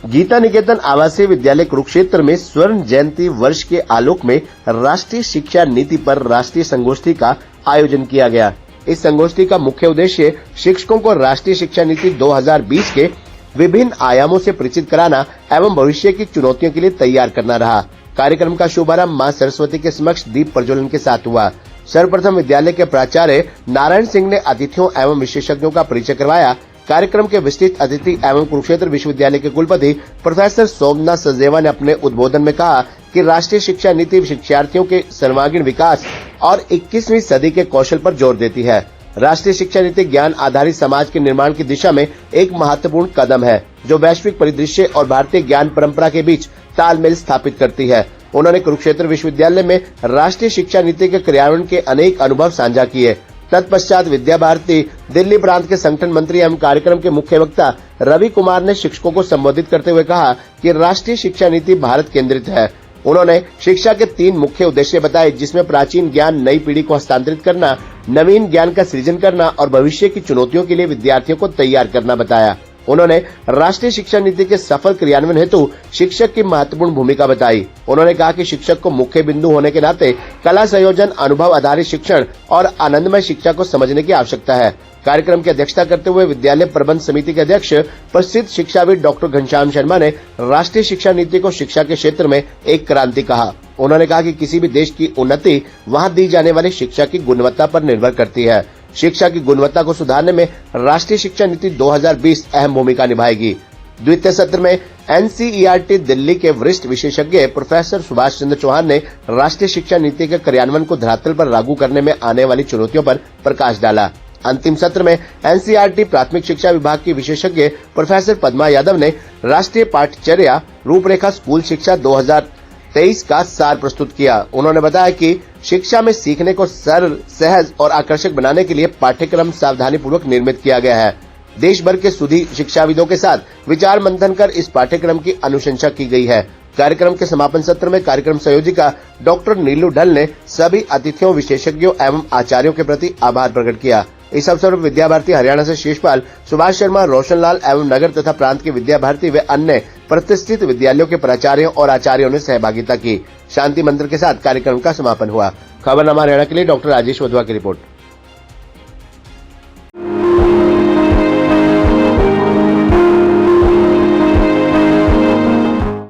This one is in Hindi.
गीता निकेतन आवासीय विद्यालय कुरुक्षेत्र में स्वर्ण जयंती वर्ष के आलोक में राष्ट्रीय शिक्षा नीति पर राष्ट्रीय संगोष्ठी का आयोजन किया गया। इस संगोष्ठी का मुख्य उद्देश्य शिक्षकों को राष्ट्रीय शिक्षा नीति 2020 के विभिन्न आयामों से परिचित कराना एवं भविष्य की चुनौतियों के लिए तैयार करना रहा। कार्यक्रम का शुभारंभ मां सरस्वती के समक्ष दीप प्रज्वलन के साथ हुआ। सर्वप्रथम विद्यालय के प्राचार्य नारायण सिंह ने अतिथियों एवं विशेषज्ञों का परिचय करवाया। कार्यक्रम के विशिष्ट अतिथि एवं कुरुक्षेत्र विश्वविद्यालय के कुलपति प्रोफेसर सोमनाथ सचदेवा ने अपने उद्बोधन में कहा कि राष्ट्रीय शिक्षा नीति शिक्षार्थियों के सर्वांगीण विकास और 21वीं सदी के कौशल पर जोर देती है। राष्ट्रीय शिक्षा नीति ज्ञान आधारित समाज के निर्माण की दिशा में एक महत्वपूर्ण कदम है, जो वैश्विक परिदृश्य और भारतीय ज्ञान परंपरा के बीच तालमेल स्थापित करती है। उन्होंने कुरुक्षेत्र विश्वविद्यालय में राष्ट्रीय शिक्षा नीति के क्रियान्वयन के अनेक अनुभव साझा किए। तत्पश्चात विद्या भारती दिल्ली प्रांत के संगठन मंत्री एवं कार्यक्रम के मुख्य वक्ता रवि कुमार ने शिक्षकों को संबोधित करते हुए कहा कि राष्ट्रीय शिक्षा नीति भारत केंद्रित है। उन्होंने शिक्षा के 3 मुख्य उद्देश्य बताए, जिसमें प्राचीन ज्ञान नई पीढ़ी को हस्तांतरित करना, नवीन ज्ञान का सृजन करना और भविष्य की चुनौतियों के लिए विद्यार्थियों को तैयार करना बताया। उन्होंने राष्ट्रीय शिक्षा नीति के सफल क्रियान्वयन हेतु शिक्षक की महत्वपूर्ण भूमिका बताई। उन्होंने कहा कि शिक्षक को मुख्य बिंदु होने के नाते कला संयोजन, अनुभव आधारित शिक्षण और आनंदमय शिक्षा को समझने की आवश्यकता है। कार्यक्रम की अध्यक्षता करते हुए विद्यालय प्रबंध समिति के अध्यक्ष प्रसिद्ध शिक्षाविद डॉक्टर घनश्याम शर्मा ने राष्ट्रीय शिक्षा नीति को शिक्षा के क्षेत्र में एक क्रांति कहा। उन्होंने कहा कि किसी भी देश की उन्नति वहाँ दी जाने वाली शिक्षा की गुणवत्ता पर निर्भर करती है। शिक्षा की गुणवत्ता को सुधारने में राष्ट्रीय शिक्षा नीति 2020 अहम भूमिका निभाएगी। द्वितीय सत्र में एनसीईआरटी दिल्ली के वरिष्ठ विशेषज्ञ प्रोफेसर सुभाष चंद्र चौहान ने राष्ट्रीय शिक्षा नीति के क्रियान्वयन को धरातल पर लागू करने में आने वाली चुनौतियों पर प्रकाश डाला। अंतिम सत्र में एनसीईआरटी प्राथमिक शिक्षा विभाग की विशेषज्ञ प्रोफेसर पद्मा यादव ने राष्ट्रीय पाठ्यचर्या रूपरेखा स्कूल शिक्षा 2023 का सार प्रस्तुत किया। उन्होंने बताया कि शिक्षा में सीखने को सरल, सहज और आकर्षक बनाने के लिए पाठ्यक्रम सावधानी पूर्वक निर्मित किया गया है। देश भर के सुधी शिक्षाविदों के साथ विचार मंथन कर इस पाठ्यक्रम की अनुशंसा की गई है। कार्यक्रम के समापन सत्र में कार्यक्रम संयोजिका डॉक्टर नीलू ढल ने सभी अतिथियों, विशेषज्ञों एवं आचार्यों के प्रति आभार प्रकट किया। इस अवसर पर विद्या भारती हरियाणा से शेषपाल, सुभाष शर्मा, रोशन लाल एवं नगर तथा प्रांत के विद्या भारती व अन्य प्रतिष्ठित विद्यालयों के प्राचार्यों और आचार्यों ने सहभागिता की। शांति मंत्र के साथ कार्यक्रम का समापन हुआ। खबरनामा हरियाणा के लिए डॉक्टर राजेश वधवा की रिपोर्ट।